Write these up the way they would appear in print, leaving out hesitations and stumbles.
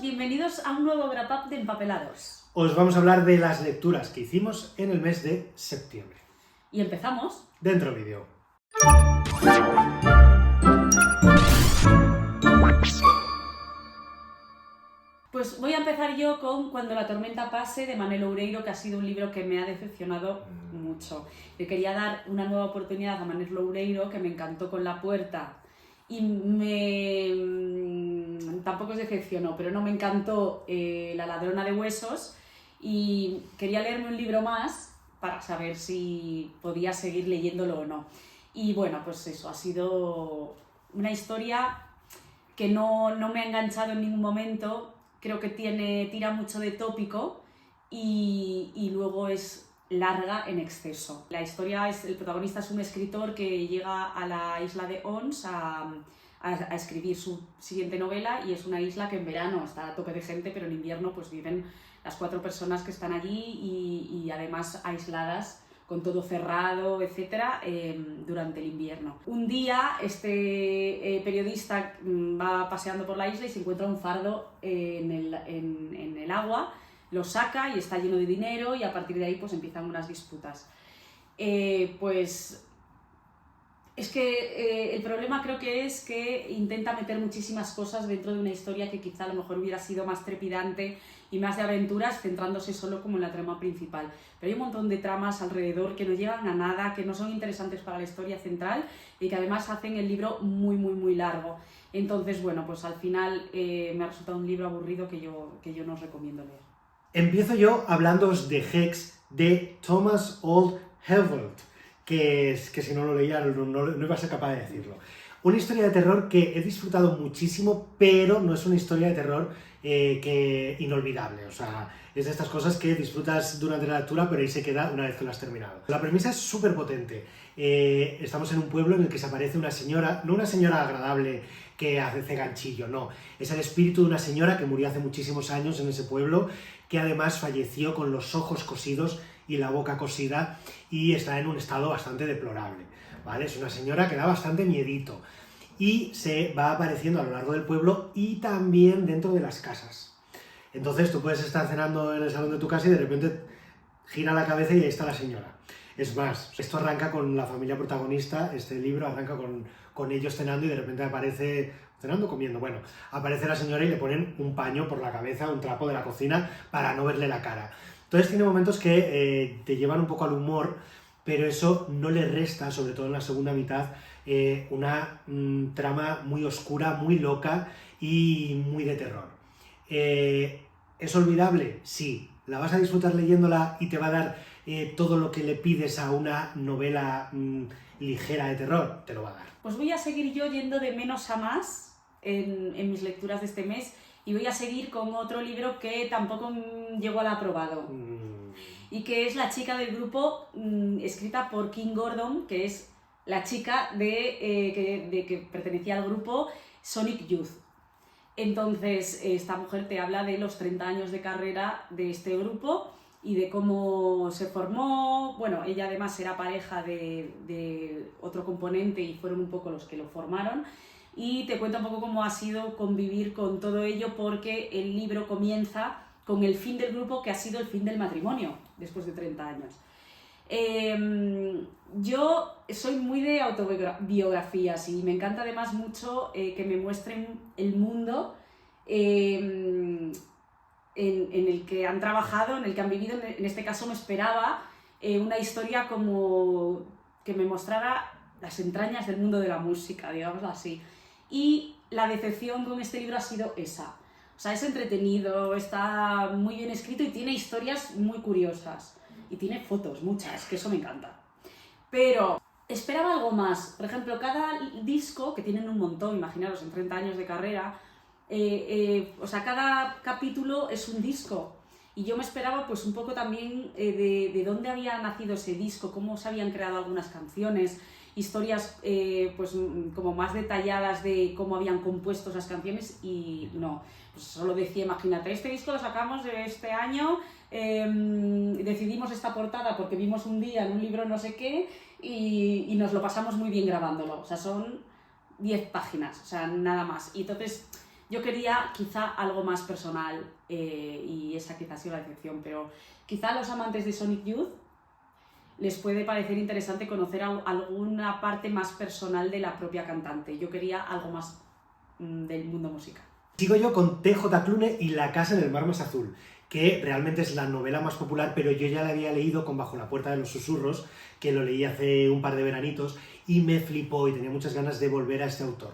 bienvenidos a un nuevo Wrap Up de Empapelados. Os vamos a hablar de las lecturas que hicimos en el mes de septiembre. Y empezamos. Dentro vídeo. Pues voy a empezar yo con Cuando la tormenta pase, de Manuel Loureiro, que ha sido un libro que me ha decepcionado mucho. Le quería dar una nueva oportunidad a Manuel Loureiro, que me encantó con La puerta. Y tampoco es decepcionó, pero no me encantó La ladrona de huesos. Y quería leerme un libro más para saber si podía seguir leyéndolo o no. Y bueno, pues eso, ha sido una historia que no me ha enganchado en ningún momento. Creo que tira mucho de tópico y luego es larga en exceso. La historia el protagonista es un escritor que llega a la isla de Ons a escribir su siguiente novela, y es una isla que en verano está a tope de gente, pero en invierno pues viven las 4 personas que están allí y además aisladas, con todo cerrado, etcétera, durante el invierno. Un día este periodista va paseando por la isla y se encuentra un fardo en el agua, lo saca y está lleno de dinero, y a partir de ahí pues empiezan unas disputas. Pues es que el problema creo que es que intenta meter muchísimas cosas dentro de una historia que quizá a lo mejor hubiera sido más trepidante y más de aventuras, centrándose solo como en la trama principal. Pero hay un montón de tramas alrededor que no llevan a nada, que no son interesantes para la historia central y que además hacen el libro muy, muy, muy largo. Entonces, bueno, pues al final me ha resultado un libro aburrido que yo no os recomiendo leer. Empiezo yo hablándoos de Hex, de Thomas Hold Herold, que si no lo leía no iba a ser capaz de decirlo. Una historia de terror que he disfrutado muchísimo, pero no es una historia de terror inolvidable. O sea, es de estas cosas que disfrutas durante la lectura, pero ahí se queda una vez que lo has terminado. La premisa es súper potente. Estamos en un pueblo en el que se aparece una señora, no una señora agradable que hace ganchillo, no. Es el espíritu de una señora que murió hace muchísimos años en ese pueblo, que además falleció con los ojos cosidos y la boca cosida, y está en un estado bastante deplorable, ¿vale? Es una señora que da bastante miedito, y se va apareciendo a lo largo del pueblo y también dentro de las casas. Entonces tú puedes estar cenando en el salón de tu casa y de repente gira la cabeza y ahí está la señora. Es más, esto arranca con la familia protagonista, este libro arranca con ellos cenando y de repente aparece, cenando, comiendo, bueno, aparece la señora y le ponen un paño por la cabeza, un trapo de la cocina para no verle la cara. Entonces tiene momentos que te llevan un poco al humor, pero eso no le resta, sobre todo en la segunda mitad, una trama muy oscura, muy loca y muy de terror. ¿Es olvidable? Sí. ¿La vas a disfrutar leyéndola y te va a dar todo lo que le pides a una novela ligera de terror? Te lo va a dar. Pues voy a seguir yo yendo de menos a más en mis lecturas de este mes, y voy a seguir con otro libro que tampoco llegó al aprobado. Y que es La chica del grupo, escrita por Kim Gordon, que es la chica que pertenecía al grupo Sonic Youth. Entonces, esta mujer te habla de los 30 años de carrera de este grupo y de cómo se formó. Bueno, ella además era pareja de otro componente y fueron un poco los que lo formaron. Y te cuenta un poco cómo ha sido convivir con todo ello, porque el libro comienza con el fin del grupo, que ha sido el fin del matrimonio, después de 30 años. Yo soy muy de autobiografías y me encanta además mucho que me muestren el mundo en el que han trabajado, en el que han vivido. En este caso me esperaba una historia como que me mostrara las entrañas del mundo de la música, digámoslo así. Y la decepción con este libro ha sido esa. O sea, es entretenido, está muy bien escrito y tiene historias muy curiosas. Y tiene fotos, muchas, que eso me encanta. Pero esperaba algo más. Por ejemplo, cada disco, que tienen un montón, imaginaros, en 30 años de carrera, o sea, cada capítulo es un disco. Y yo me esperaba pues un poco también de dónde había nacido ese disco, cómo se habían creado algunas canciones, historias pues como más detalladas de cómo habían compuesto esas canciones, y no. Pues solo decía, imagínate, este disco lo sacamos de este año, decidimos esta portada porque vimos un día en un libro no sé qué y nos lo pasamos muy bien grabándolo. O sea, son 10 páginas, o sea, nada más. Y entonces Yo quería quizá algo más personal y esa quizá ha sido la excepción, pero quizá a los amantes de Sonic Youth les puede parecer interesante conocer alguna parte más personal de la propia cantante. Yo quería algo más del mundo musical. Sigo yo con T.J. Clune y La casa en el mar más azul, que realmente es la novela más popular, pero yo ya la había leído con Bajo la puerta de los susurros, que lo leí hace un par de veranitos, y me flipó y tenía muchas ganas de volver a este autor.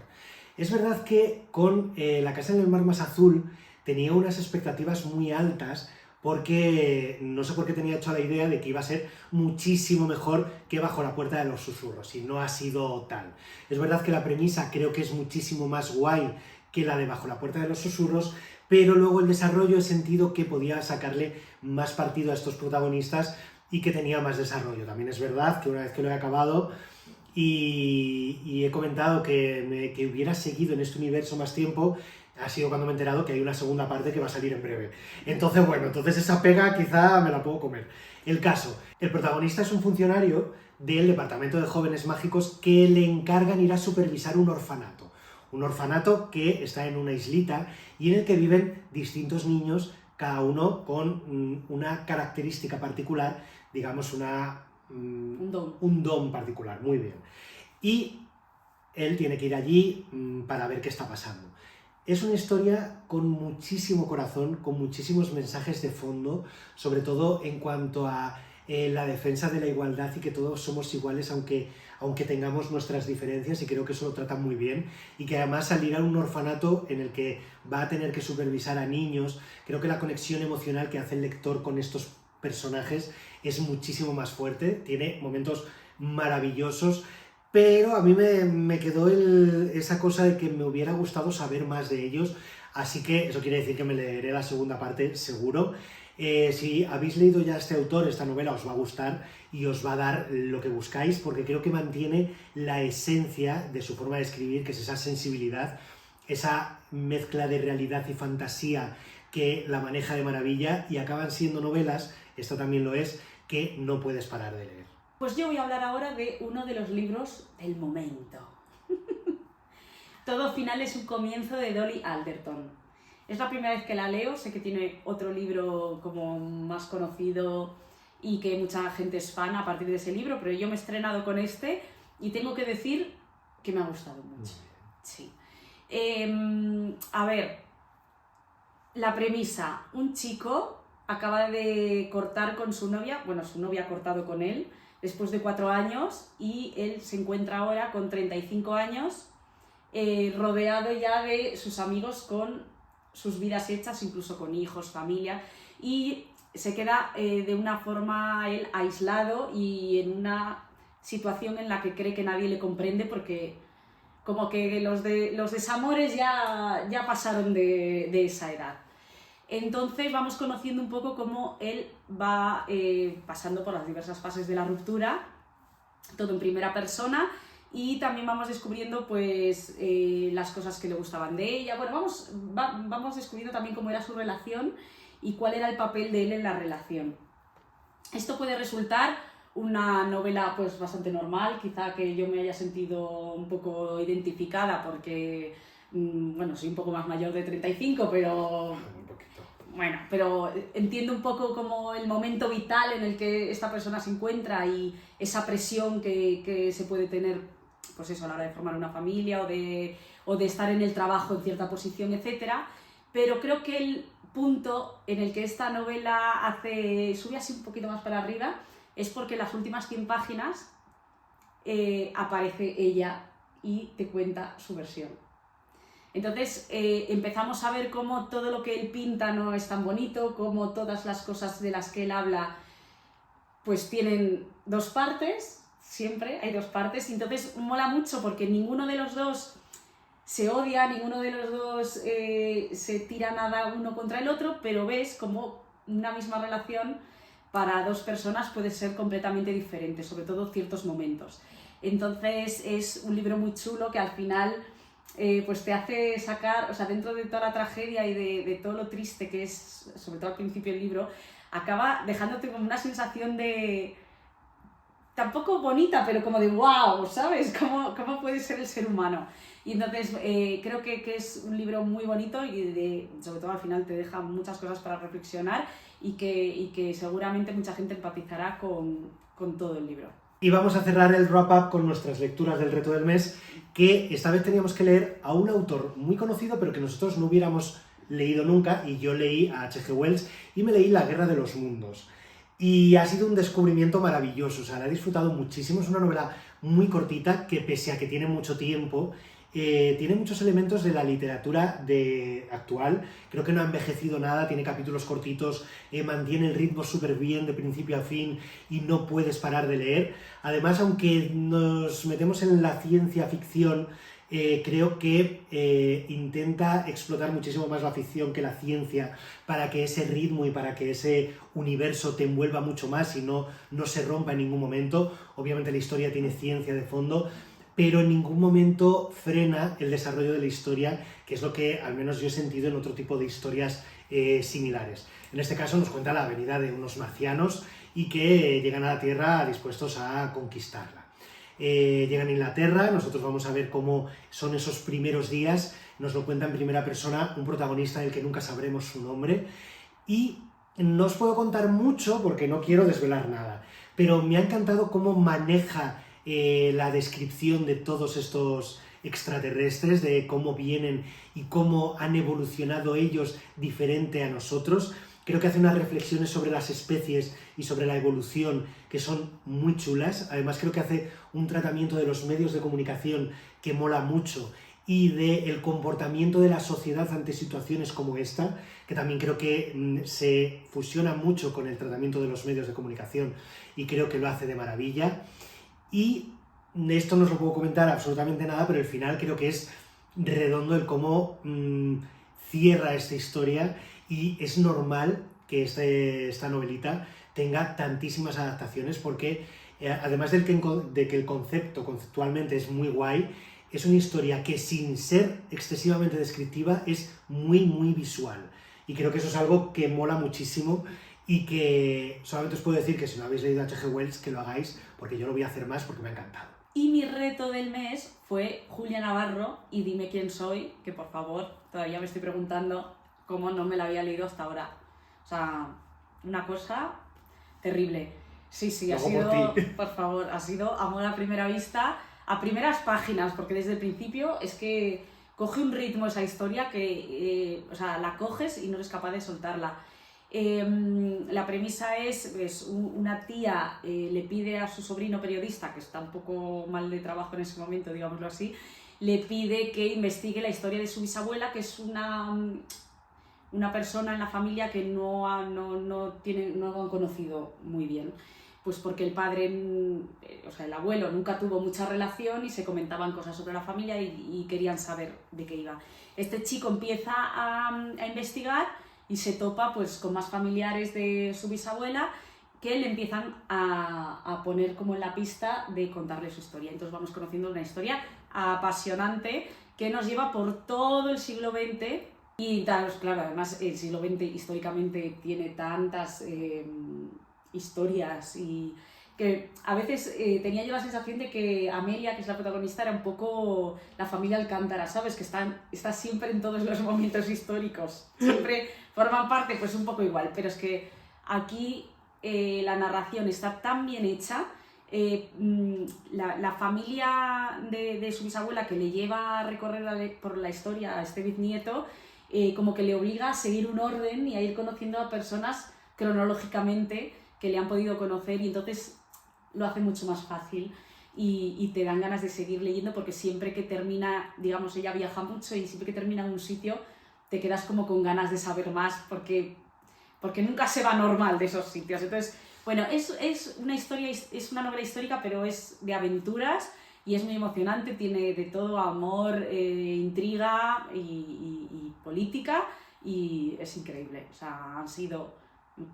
Es verdad que con La casa en el mar más azul tenía unas expectativas muy altas, porque no sé por qué tenía hecho la idea de que iba a ser muchísimo mejor que Bajo la puerta de los susurros, y no ha sido tal. Es verdad que la premisa creo que es muchísimo más guay que la de Bajo la puerta de los susurros, pero luego el desarrollo he sentido que podía sacarle más partido a estos protagonistas y que tenía más desarrollo. También es verdad que una vez que lo he acabado y he comentado que hubiera seguido en este universo más tiempo, ha sido cuando me he enterado que hay una segunda parte que va a salir en breve. Entonces, bueno, entonces esa pega quizá me la puedo comer. El caso, el protagonista es un funcionario del Departamento de Jóvenes Mágicos que le encargan ir a supervisar un orfanato. Un orfanato que está en una islita y en el que viven distintos niños, cada uno con una característica particular, digamos un don particular, muy bien. Y él tiene que ir allí para ver qué está pasando. Es una historia con muchísimo corazón, con muchísimos mensajes de fondo, sobre todo en cuanto a la defensa de la igualdad y que todos somos iguales aunque tengamos nuestras diferencias, y creo que eso lo trata muy bien, y que además salir a un orfanato en el que va a tener que supervisar a niños, creo que la conexión emocional que hace el lector con estos personajes es muchísimo más fuerte, tiene momentos maravillosos, pero a mí me quedó esa cosa de que me hubiera gustado saber más de ellos, así que eso quiere decir que me leeré la segunda parte seguro. Si habéis leído ya este autor, esta novela os va a gustar y os va a dar lo que buscáis, porque creo que mantiene la esencia de su forma de escribir, que es esa sensibilidad, esa mezcla de realidad y fantasía que la maneja de maravilla, y acaban siendo novelas, esto también lo es, que no puedes parar de leer. Pues yo voy a hablar ahora de uno de los libros del momento. Todo final es un comienzo, de Dolly Alderton. Es la primera vez que la leo, sé que tiene otro libro como más conocido y que mucha gente es fan a partir de ese libro, pero yo me he estrenado con este y tengo que decir que me ha gustado mucho. Sí. A ver, la premisa: un chico acaba de cortar con su novia, bueno, su novia ha cortado con él después de 4 años, y él se encuentra ahora con 35 años, rodeado ya de sus amigos, con sus vidas hechas, incluso con hijos, familia, y se queda de una forma él aislado y en una situación en la que cree que nadie le comprende, porque como que los desamores ya pasaron de esa edad. Entonces vamos conociendo un poco cómo él va pasando por las diversas fases de la ruptura, todo en primera persona, y también vamos descubriendo pues las cosas que le gustaban de ella. Bueno, vamos descubriendo también cómo era su relación y cuál era el papel de él en la relación. Esto puede resultar una novela pues bastante normal, quizá que yo me haya sentido un poco identificada porque, bueno, soy un poco más mayor de 35, pero... Bueno, pero entiendo un poco como el momento vital en el que esta persona se encuentra y esa presión que se puede tener, pues eso, a la hora de formar una familia o de estar en el trabajo en cierta posición, etc. Pero creo que el punto en el que esta novela sube así un poquito más para arriba es porque en las últimas 100 páginas aparece ella y te cuenta su versión. Entonces empezamos a ver cómo todo lo que él pinta no es tan bonito, cómo todas las cosas de las que él habla pues tienen 2 partes, siempre hay 2 partes, y entonces mola mucho porque ninguno de los dos se odia, ninguno de los dos se tira nada uno contra el otro, pero ves como una misma relación para 2 personas puede ser completamente diferente, sobre todo ciertos momentos. Entonces es un libro muy chulo que al final... pues te hace sacar, o sea, dentro de toda la tragedia y de todo lo triste que es, sobre todo al principio del libro, acaba dejándote como una sensación de tampoco bonita, pero como de wow, ¿sabes? ¿Cómo puede ser el ser humano? Y entonces creo que es un libro muy bonito y sobre todo al final te deja muchas cosas para reflexionar y que seguramente mucha gente empatizará con todo el libro. Y vamos a cerrar el wrap-up con nuestras lecturas del reto del mes, que esta vez teníamos que leer a un autor muy conocido, pero que nosotros no hubiéramos leído nunca, y yo leí a H.G. Wells y me leí La Guerra de los Mundos. Y ha sido un descubrimiento maravilloso, o sea, la he disfrutado muchísimo, es una novela muy cortita, que pese a que tiene mucho tiempo, tiene muchos elementos de la literatura actual, creo que no ha envejecido nada, tiene capítulos cortitos, mantiene el ritmo súper bien de principio a fin y no puedes parar de leer. Además, aunque nos metemos en la ciencia ficción, creo que intenta explotar muchísimo más la ficción que la ciencia para que ese ritmo y para que ese universo te envuelva mucho más y no se rompa en ningún momento. Obviamente la historia tiene ciencia de fondo, pero en ningún momento frena el desarrollo de la historia, que es lo que al menos yo he sentido en otro tipo de historias similares. En este caso nos cuenta la venida de unos marcianos y que llegan a la Tierra dispuestos a conquistarla. Llegan a Inglaterra, nosotros vamos a ver cómo son esos primeros días, nos lo cuenta en primera persona un protagonista del que nunca sabremos su nombre, y no os puedo contar mucho porque no quiero desvelar nada, pero me ha encantado cómo maneja la descripción de todos estos extraterrestres, de cómo vienen y cómo han evolucionado ellos diferente a nosotros. Creo que hace unas reflexiones sobre las especies y sobre la evolución que son muy chulas. Además creo que hace un tratamiento de los medios de comunicación que mola mucho y del comportamiento de la sociedad ante situaciones como esta, que también creo que se fusiona mucho con el tratamiento de los medios de comunicación y creo que lo hace de maravilla. Y esto no os lo puedo comentar absolutamente nada, pero el final creo que es redondo el cómo cierra esta historia, y es normal que esta novelita tenga tantísimas adaptaciones porque además de que el conceptualmente es muy guay, es una historia que sin ser excesivamente descriptiva es muy muy visual, y creo que eso es algo que mola muchísimo y que solamente os puedo decir que si no habéis leído a H.G. Wells que lo hagáis, porque yo lo voy a hacer más porque me ha encantado. Y mi reto del mes fue Julia Navarro y Dime quién soy, que por favor, todavía me estoy preguntando cómo no me la había leído hasta ahora. O sea, una cosa terrible. Sí, ha sido, por favor, ha sido amor a primera vista, a primeras páginas, porque desde el principio es que coge un ritmo esa historia que, o sea, la coges y no eres capaz de soltarla. La premisa es una tía le pide a su sobrino periodista, que está un poco mal de trabajo en ese momento, digámoslo así, le pide que investigue la historia de su bisabuela, que es una persona en la familia que no han conocido muy bien, pues porque el padre, o sea, el abuelo nunca tuvo mucha relación y se comentaban cosas sobre la familia y querían saber de qué iba. Este chico empieza a investigar y se topa pues con más familiares de su bisabuela que le empiezan a poner como en la pista de contarle su historia. Entonces vamos conociendo una historia apasionante que nos lleva por todo el siglo XX. Y claro, además el siglo XX históricamente tiene tantas historias y que a veces tenía yo la sensación de que Amelia, que es la protagonista, era un poco la familia Alcántara, ¿sabes? Que está siempre en todos los momentos históricos, siempre forman parte, pues un poco igual, pero es que aquí la narración está tan bien hecha, la familia de su bisabuela que le lleva a recorrer por la historia a este bisnieto, como que le obliga a seguir un orden y a ir conociendo a personas cronológicamente que le han podido conocer, y entonces lo hace mucho más fácil y te dan ganas de seguir leyendo, porque siempre que termina, digamos, ella viaja mucho y siempre que termina en un sitio te quedas como con ganas de saber más porque nunca se va normal de esos sitios. Entonces, bueno, es una historia, es una novela histórica, pero es de aventuras y es muy emocionante, tiene de todo, amor, intriga y política, y es increíble. O sea, han sido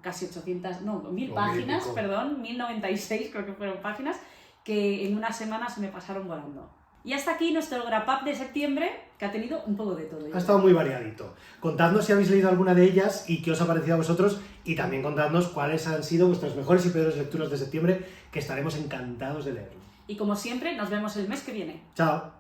casi 1000 páginas, perdón, 1096 creo que fueron páginas, que en una semana se me pasaron volando. Y hasta aquí nuestro wrap-up de septiembre, que ha tenido un poco de todo. Ha estado muy variadito. Contadnos si habéis leído alguna de ellas y qué os ha parecido a vosotros, y también contadnos cuáles han sido vuestras mejores y peores lecturas de septiembre, que estaremos encantados de leerlo. Y como siempre, nos vemos el mes que viene. Chao.